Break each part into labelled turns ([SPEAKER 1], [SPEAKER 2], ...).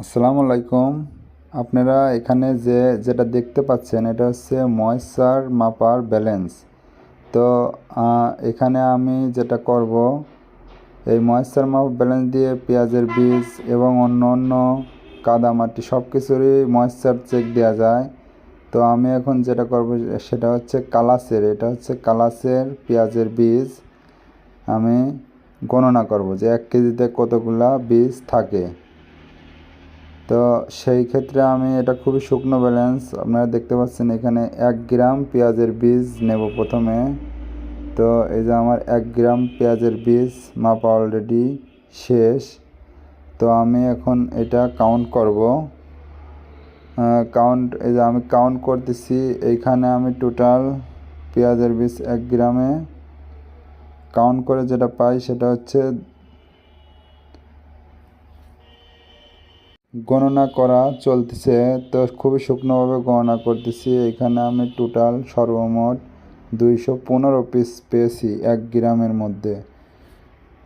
[SPEAKER 1] আসসালামু আলাইকুম। আপনারা এখানে যেটা দেখতে পাচ্ছেন এটা হচ্ছে ময়েশ্চার মাপার ব্যালেন্স। তো এখানে আমি যেটা করব, এই ময়েশ্চার মাপার ব্যালেন্স দিয়ে পেঁয়াজের বীজ এবং অন্য কাদামাটি সব কিছুরই ময়েশ্চার চেক দেওয়া যায়। তো আমি এখন যেটা করব সেটা হচ্ছে কালাসের, এটা হচ্ছে কালাসের পেঁয়াজের বীজ আমি গণনা করব যে 1 কেজিতে কতগুলা বীজ থাকে। তো সেই ক্ষেত্রে আমি এটা খুবই শুকনো ব্যালেন্স, আপনারা দেখতে পাচ্ছেন এখানে 1 গ্রাম পেঁয়াজের বীজ নেব প্রথমে। তো এই যে আমার 1 গ্রাম পেঁয়াজের বীজ মাপা অলরেডি শেষ। তো আমি এখন এটা কাউন্ট করব। এই যে আমি কাউন্ট করতেছি, এইখানে আমি টোটাল পেঁয়াজের বীজ 1 গ্রামে কাউন্ট করে যেটা পাই সেটা হচ্ছে গণনা করা চলতেছে। তো খুবই শুকনোভাবে গণনা করতেছি। এখানে আমি টোটাল সর্বমোট 215 পিস পেয়েছি 1 গ্রামের মধ্যে।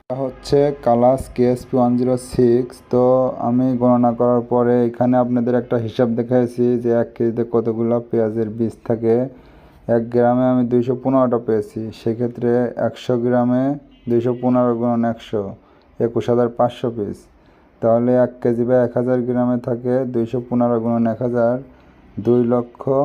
[SPEAKER 1] এটা হচ্ছে কালাস KSP 106। তো আমি গণনা করার পরে এখানে আপনাদের একটা হিসাব দেখাইছি যে 1 কেজিতে কতগুলো পেঁয়াজের বীজ থাকে। 1 গ্রামে আমি 215টা পেয়েছি। সেক্ষেত্রে 100 গ্রামে 215 গুণন 100, 21,500 পিস। তাহলে 1 কেজি বা 1000 গ্রামে থাকে 215 গুণন 1000, 2,00,000